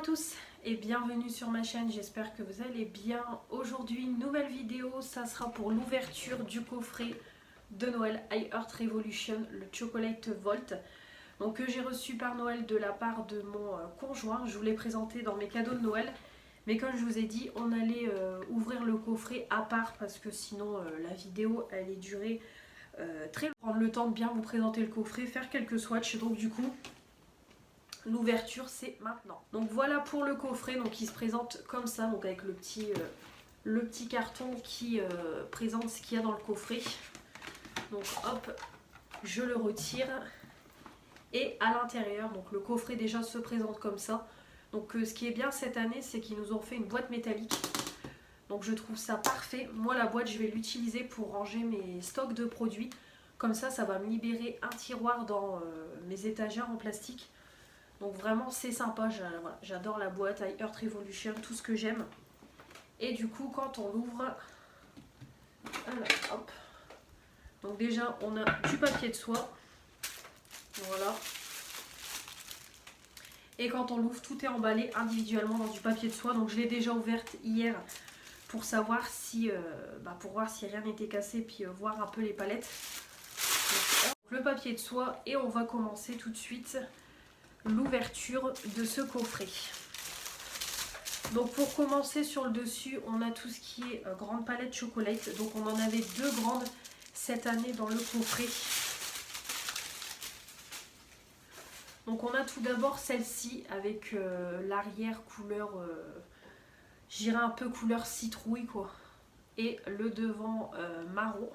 tous et bienvenue sur ma chaîne, j'espère que vous allez bien. Aujourd'hui, nouvelle vidéo, ça sera pour l'ouverture du coffret de Noël iHeart Revolution, le Chocolate Vault. Donc que j'ai reçu par Noël de la part de mon conjoint. Je vous l'ai présenté dans mes cadeaux de Noël. Mais comme je vous ai dit, on allait ouvrir le coffret à part parce que sinon la vidéo elle est durée très longtemps. Prendre le temps de bien vous présenter le coffret, faire quelques swatchs. Donc du coup, l'ouverture c'est maintenant. Donc voilà pour le coffret, donc il se présente comme ça, donc avec le petit carton qui présente ce qu'il y a dans le coffret. Donc hop, je le retire. Et à l'intérieur, donc le coffret déjà se présente comme ça. Donc ce qui est bien cette année, c'est qu'ils nous ont fait une boîte métallique. Donc je trouve ça parfait. Moi la boîte, je vais l'utiliser pour ranger mes stocks de produits. Comme ça va me libérer un tiroir dans mes étagères en plastique. Donc vraiment c'est sympa, j'adore la boîte iHeart Revolution, tout ce que j'aime. Et du coup quand on l'ouvre, hop. Donc déjà on a du papier de soie. Voilà. Et quand on l'ouvre, tout est emballé individuellement dans du papier de soie. Donc je l'ai déjà ouverte hier pour savoir si, pour voir si rien n'était cassé, puis voir un peu les palettes. Donc, le papier de soie et on va commencer tout de suite l'ouverture de ce coffret. Donc pour commencer sur le dessus, on a tout ce qui est grande palette chocolate. Donc on en avait deux grandes cette année dans le coffret. Donc on a tout d'abord celle-ci avec l'arrière couleur, j'irais un peu couleur citrouille quoi. Et le devant marron.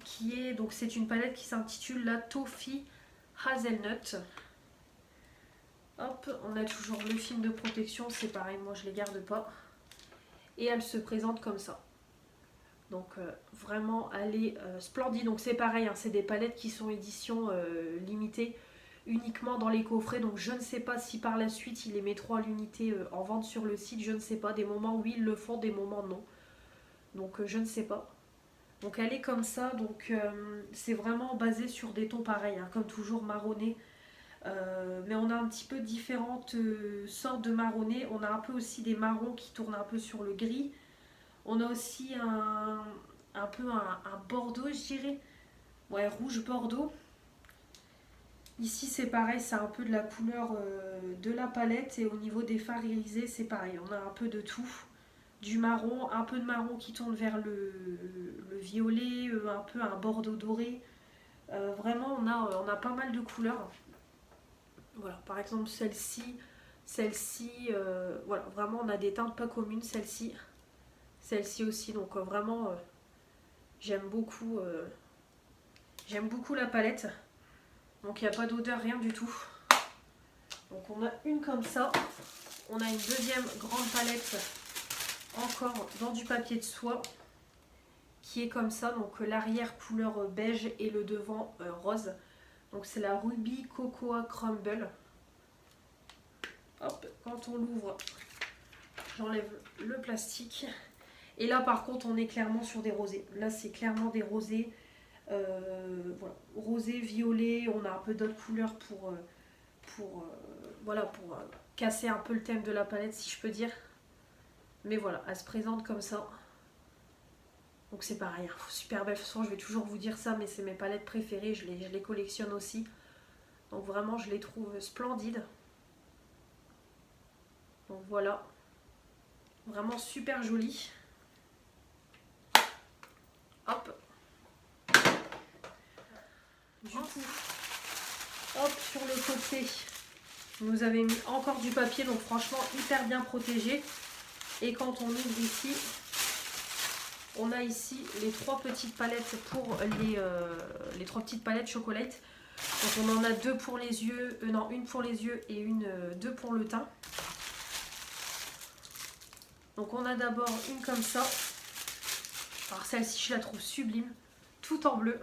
Qui est, donc c'est une palette qui s'intitule la Toffee Hazelnut. Hop, on a toujours le film de protection, c'est pareil, moi je les garde pas. Et elle se présente comme ça. Donc vraiment elle est splendide. Donc c'est pareil, hein, c'est des palettes qui sont édition limitée uniquement dans les coffrets. Donc je ne sais pas si par la suite ils les mettront à l'unité en vente sur le site. Je ne sais pas, des moments oui ils le font, des moments non. Donc je ne sais pas. Donc elle est comme ça, donc c'est vraiment basé sur des tons pareils, hein, comme toujours marronné. Mais on a un petit peu différentes sortes de marronné. On a un peu aussi des marrons qui tournent un peu sur le gris. On a aussi un peu un bordeaux, je dirais. Ouais, rouge bordeaux. Ici c'est pareil, c'est un peu de la couleur de la palette. Et au niveau des fards irisés, c'est pareil. On a un peu de tout. Du marron, un peu de marron qui tourne vers le violet, un peu un bordeaux doré. Vraiment, on a pas mal de couleurs. Voilà, par exemple celle-ci, voilà, vraiment on a des teintes pas communes, celle-ci aussi, donc vraiment j'aime beaucoup la palette. Donc il n'y a pas d'odeur, rien du tout. Donc on a une comme ça, on a une deuxième grande palette encore dans du papier de soie qui est comme ça, donc l'arrière couleur beige et le devant rose. Donc c'est la Ruby Cocoa Crumble. Hop, quand on l'ouvre, j'enlève le plastique. Et là par contre on est clairement sur des rosés. Là c'est clairement des rosés. Voilà, rosé, violet, on a un peu d'autres couleurs pour casser un peu le thème de la palette si je peux dire. Mais voilà, elle se présente comme ça. Donc c'est pareil, hein, super belle façon, je vais toujours vous dire ça, mais c'est mes palettes préférées, je les collectionne aussi. Donc vraiment je les trouve splendides. Donc voilà, vraiment super jolie. Hop. Du coup, hop, sur le côté, vous avez mis encore du papier, donc franchement hyper bien protégé. Et quand on ouvre ici, on a ici les trois petites palettes pour les trois petites palettes chocolate. Donc on en a deux pour les yeux, non, une pour les yeux et deux pour le teint. Donc on a d'abord une comme ça. Alors celle-ci je la trouve sublime, tout en bleu.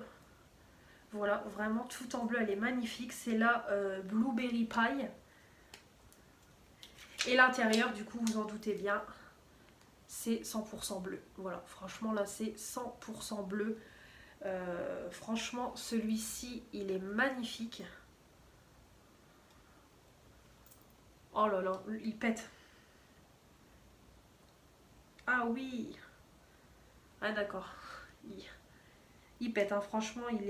Voilà, vraiment tout en bleu, elle est magnifique. C'est la Blueberry Pie. Et l'intérieur, du coup, vous en doutez bien, c'est 100% bleu. Voilà, franchement là c'est 100% bleu. Franchement celui-ci il est magnifique. Oh là là, il pète. Ah oui. Ah d'accord. Il pète, hein. Franchement, il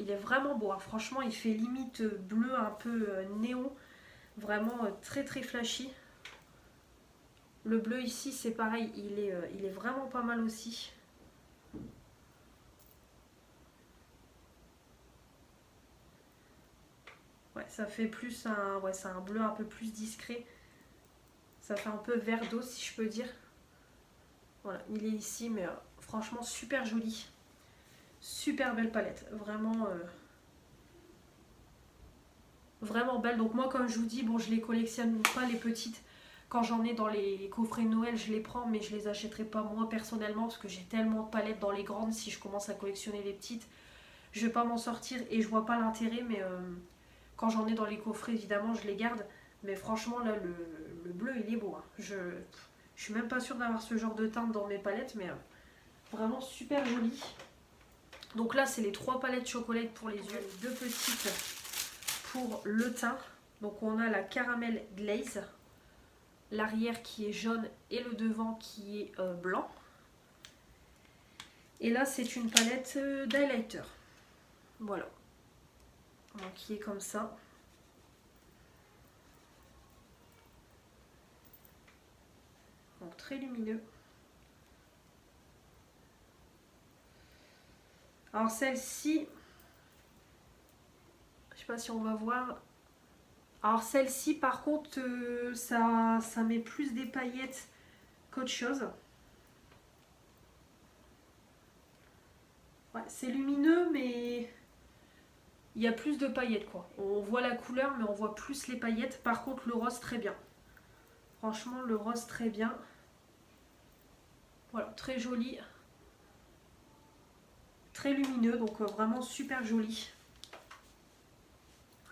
est vraiment beau, hein. Franchement, il fait limite bleu, un peu néon. Vraiment très très flashy. Le bleu ici, c'est pareil, il est vraiment pas mal aussi. Ouais, ça fait plus un, ouais, c'est un bleu un peu plus discret. Ça fait un peu vert d'eau si je peux dire. Voilà, il est ici, mais franchement super joli. Super belle palette, vraiment, vraiment belle. Donc moi, comme je vous dis, bon, je les collectionne pas les petites. Quand j'en ai dans les coffrets de Noël, je les prends, mais je les achèterai pas moi personnellement parce que j'ai tellement de palettes dans les grandes. Si je commence à collectionner les petites, je vais pas m'en sortir et je vois pas l'intérêt. Mais quand j'en ai dans les coffrets, évidemment, je les garde. Mais franchement, là, le bleu, il est beau, hein. Je suis même pas sûre d'avoir ce genre de teinte dans mes palettes, mais vraiment super joli. Donc là, c'est les 3 palettes chocolat pour les yeux, les 2 petites pour le teint. Donc on a la caramel glaze, l'arrière qui est jaune et le devant qui est blanc. Et là, c'est une palette d'highlighter. Voilà. Donc qui est comme ça. Donc très lumineux. Alors celle-ci, je sais pas si on va voir. Alors celle-ci par contre, ça met plus des paillettes qu'autre chose. Ouais, c'est lumineux mais il y a plus de paillettes quoi. On voit la couleur mais on voit plus les paillettes. Par contre le rose très bien. Franchement le rose très bien. Voilà, très joli. Très lumineux, donc vraiment super joli.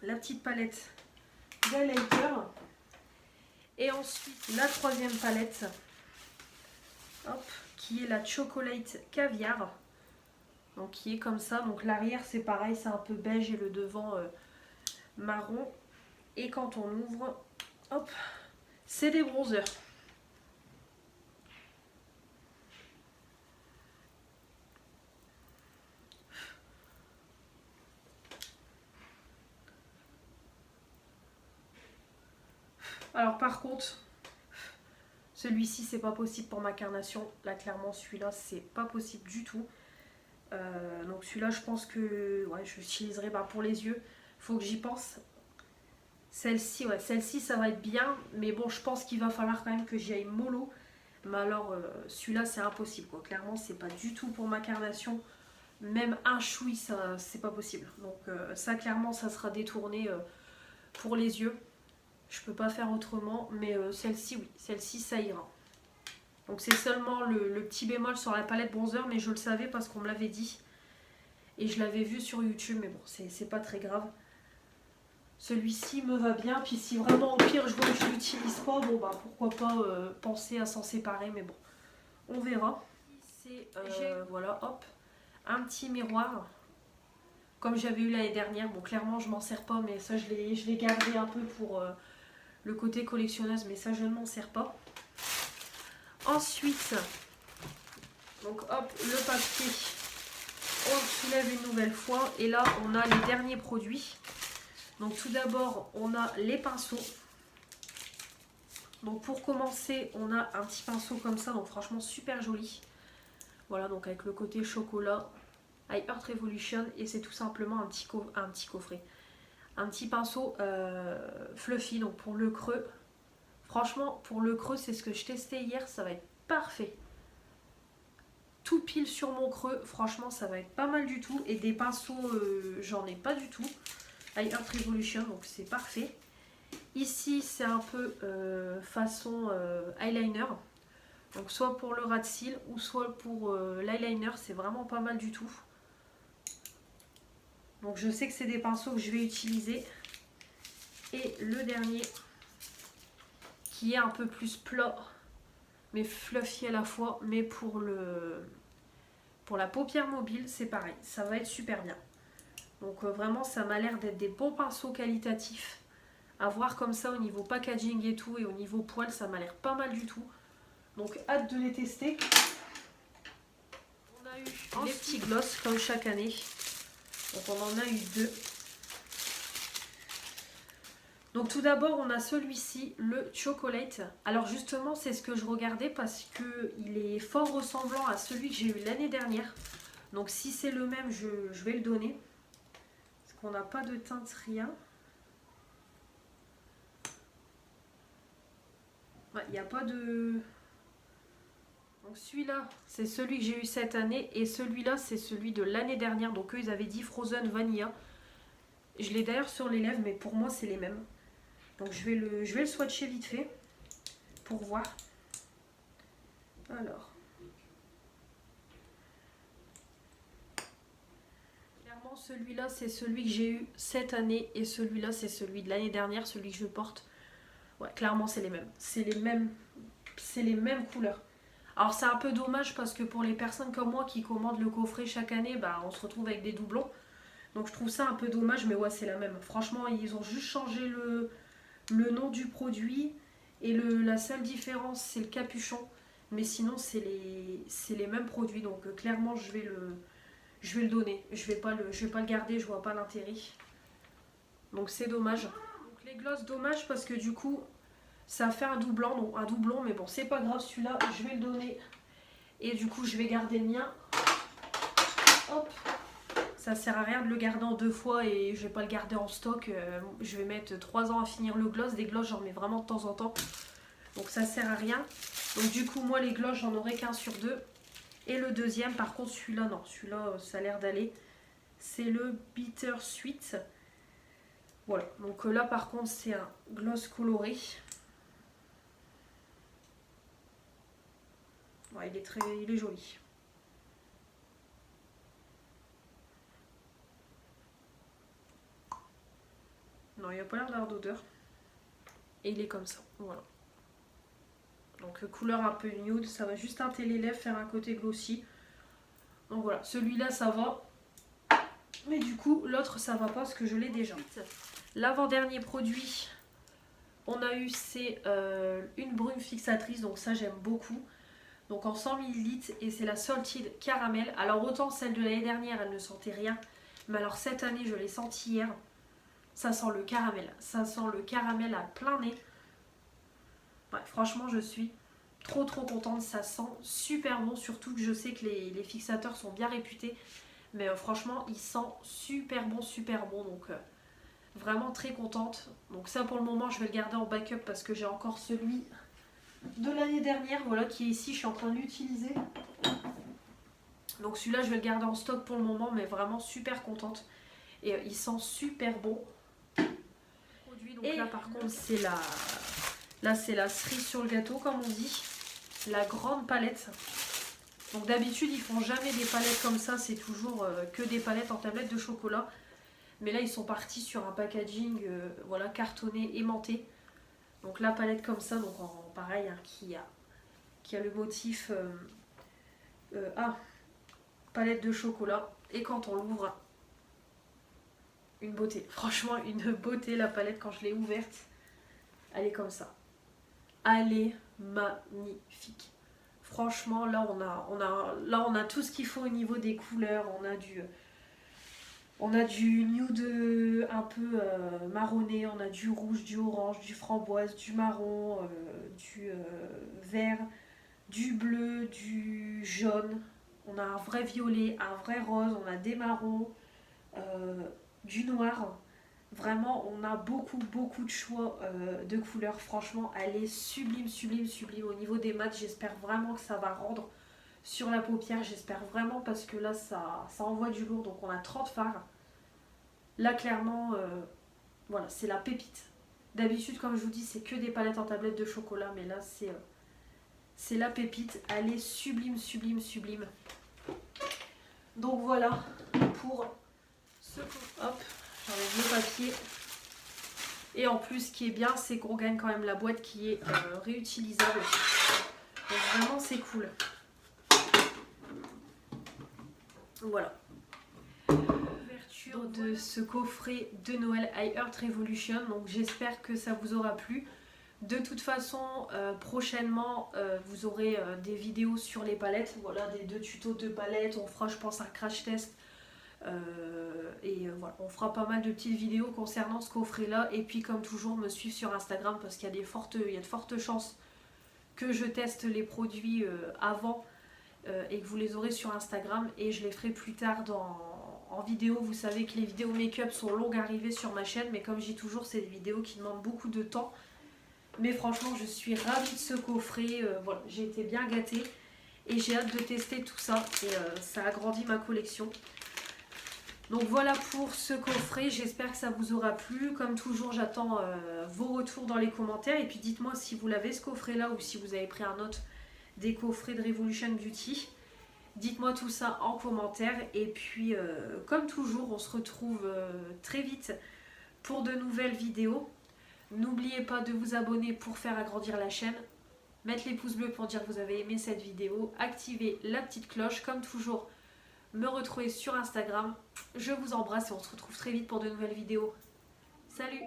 La petite palette d'highlighter. Et ensuite la 3e palette, hop, qui est la chocolate caviar. Donc qui est comme ça. Donc l'arrière c'est pareil, c'est un peu beige et le devant marron. Et quand on ouvre, hop, c'est des bronzers. Alors par contre, celui-ci c'est pas possible pour ma carnation. Là clairement celui-là c'est pas possible du tout. Donc celui-là je pense que ouais, je l'utiliserai pour les yeux. Faut que j'y pense. Celle-ci, ouais, celle-ci ça va être bien. Mais bon, je pense qu'il va falloir quand même que j'y aille mollo. Mais alors celui-là c'est impossible quoi. Clairement c'est pas du tout pour ma carnation. Même un chouï ça c'est pas possible. Donc ça clairement ça sera détourné pour les yeux. Je peux pas faire autrement. Mais celle-ci oui, celle-ci ça ira. Donc c'est seulement le petit bémol sur la palette bronzer, mais je le savais parce qu'on me l'avait dit. Et je l'avais vu sur YouTube, mais bon, c'est pas très grave. Celui-ci me va bien, puis si vraiment au pire je vois que je l'utilise pas, bon bah pourquoi pas penser à s'en séparer, mais bon, on verra. C'est, voilà, hop, un petit miroir, comme j'avais eu l'année dernière. Bon, clairement je m'en sers pas, mais ça je l'ai gardé un peu pour le côté collectionneuse, mais ça je ne m'en sers pas. Ensuite, donc hop, le papier, on le soulève une nouvelle fois. Et là, on a les derniers produits. Donc tout d'abord, on a les pinceaux. Donc pour commencer, on a un petit pinceau comme ça. Donc franchement, super joli. Voilà, donc avec le côté chocolat, iHeart Revolution. Et c'est tout simplement un petit coffret. Un petit pinceau fluffy, donc pour le creux. Franchement, pour le creux, c'est ce que je testais hier. Ça va être parfait. Tout pile sur mon creux, franchement ça va être pas mal du tout. Et des pinceaux j'en ai pas du tout. iHeart Revolution, donc c'est parfait. Ici c'est un peu façon eyeliner, donc soit pour le ras de cils ou soit pour l'eyeliner, c'est vraiment pas mal du tout. Donc je sais que c'est des pinceaux que je vais utiliser. Et le dernier qui est un peu plus plat mais fluffy à la fois, mais pour la paupière mobile, c'est pareil, ça va être super bien. Donc vraiment ça m'a l'air d'être des bons pinceaux qualitatifs. À voir comme ça au niveau packaging et tout, et au niveau poil ça m'a l'air pas mal du tout. Donc hâte de les tester. On a eu les petits gloss comme chaque année. Donc on en a eu 2. Donc tout d'abord on a celui-ci, le Chocolate. Alors justement c'est ce que je regardais parce qu'il est fort ressemblant à celui que j'ai eu l'année dernière. Donc si c'est le même je vais le donner. Parce qu'on n'a pas de teinte, rien. Ouais, il n'y a pas de... Donc celui-là c'est celui que j'ai eu cette année et celui-là c'est celui de l'année dernière. Donc eux ils avaient dit Frozen Vanilla. Je l'ai d'ailleurs sur les lèvres mais pour moi c'est les mêmes. Donc je vais le swatcher vite fait pour voir. Alors. Clairement celui-là c'est celui que j'ai eu cette année et celui-là c'est celui de l'année dernière, celui que je porte. Ouais, clairement c'est les mêmes. C'est les mêmes couleurs. Alors c'est un peu dommage parce que pour les personnes comme moi qui commandent le coffret chaque année, bah, on se retrouve avec des doublons. Donc je trouve ça un peu dommage, mais ouais c'est la même. Franchement ils ont juste changé le nom du produit et la seule différence c'est le capuchon. Mais sinon c'est les mêmes produits, donc clairement je vais le donner. Je vais pas le garder, je vois pas l'intérêt. Donc c'est dommage. Donc les glosses dommage parce que du coup ça fait un doublon, mais bon c'est pas grave, celui-là je vais le donner. Et du coup je vais garder le mien. Hop. Ça sert à rien de le garder en 2 fois et je vais pas le garder en stock. Je vais mettre 3 ans à finir le gloss. Des glosses j'en mets vraiment de temps en temps. Donc ça sert à rien. Donc du coup moi les glosses j'en aurai qu'un sur 2. Et le deuxième par contre celui-là non. Celui-là ça a l'air d'aller. C'est le Bitter Sweet. Voilà. Donc là par contre c'est un gloss coloré. Ouais, il est joli. Non, il n'y a pas l'air d'avoir d'odeur. Et il est comme ça, voilà. Donc couleur un peu nude, ça va juste teinter les lèvres, faire un côté glossy. Donc voilà, celui-là ça va. Mais du coup, l'autre ça va pas parce que je l'ai déjà. L'avant-dernier produit, on a eu c'est une brume fixatrice, donc ça j'aime beaucoup. Donc en 100 ml et c'est la Salted Caramel. Alors autant celle de l'année dernière, elle ne sentait rien. Mais alors cette année, je l'ai sentie hier. Ça sent le caramel. Ça sent le caramel à plein nez. Ouais, franchement, je suis trop contente. Ça sent super bon. Surtout que je sais que les fixateurs sont bien réputés. Mais franchement, il sent super bon. Donc vraiment très contente. Donc ça pour le moment, je vais le garder en backup parce que j'ai encore celui de l'année dernière. Voilà, qui est ici. Je suis en train de l'utiliser. Donc celui-là, je vais le garder en stock pour le moment. Mais vraiment super contente. Et il sent super bon. Donc et là par contre c'est c'est la cerise sur le gâteau comme on dit, la grande palette. Donc d'habitude ils font jamais des palettes comme ça, c'est toujours que des palettes en tablette de chocolat. Mais là ils sont partis sur un packaging voilà, cartonné aimanté. Donc la palette comme ça, donc en pareil hein, qui a le motif palette de chocolat. Et quand on l'ouvre, une beauté, franchement une beauté la palette quand je l'ai ouverte. Elle est comme ça. Elle est magnifique. Franchement, là on a tout ce qu'il faut au niveau des couleurs. On a du nude un peu marronné, on a du rouge, du orange, du framboise, du marron, du vert, du bleu, du jaune. On a un vrai violet, un vrai rose, on a des marrons, du noir. Vraiment, on a beaucoup de choix de couleurs. Franchement, elle est sublime. Au niveau des mats, j'espère vraiment que ça va rendre sur la paupière. J'espère vraiment parce que là, ça envoie du lourd. Donc, on a 30 fards. Là, clairement, voilà, c'est la pépite. D'habitude, comme je vous dis, c'est que des palettes en tablette de chocolat. Mais là, c'est la pépite. Elle est sublime. Donc, voilà pour ce... Hop. J'enlève le papier. Et en plus, ce qui est bien, c'est qu'on gagne quand même la boîte qui est réutilisable. Donc vraiment, c'est cool. Voilà. l'ouverture de ce coffret de Noël iHeart Revolution. Donc j'espère que ça vous aura plu. De toute façon, prochainement, vous aurez des vidéos sur les palettes. Voilà, des 2 tutos de palettes. On fera, je pense, un crash test. Voilà, on fera pas mal de petites vidéos concernant ce coffret-là. Et puis, comme toujours, me suivre sur Instagram parce qu'il y a de fortes chances que je teste les produits avant et que vous les aurez sur Instagram. Et je les ferai plus tard en vidéo. Vous savez que les vidéos make-up sont longues à arriver sur ma chaîne. Mais comme je dis toujours, c'est des vidéos qui demandent beaucoup de temps. Mais franchement, je suis ravie de ce coffret. Voilà, j'ai été bien gâtée. Et j'ai hâte de tester tout ça. Et ça agrandit ma collection. Donc voilà pour ce coffret. J'espère que ça vous aura plu. Comme toujours, j'attends vos retours dans les commentaires. Et puis dites-moi si vous l'avez ce coffret-là ou si vous avez pris un autre des coffrets de Revolution Beauty. Dites-moi tout ça en commentaire. Et puis, comme toujours, on se retrouve très vite pour de nouvelles vidéos. N'oubliez pas de vous abonner pour faire agrandir la chaîne. Mettre les pouces bleus pour dire que vous avez aimé cette vidéo. Activez la petite cloche. Comme toujours, me retrouver sur Instagram. Je vous embrasse et on se retrouve très vite pour de nouvelles vidéos. Salut!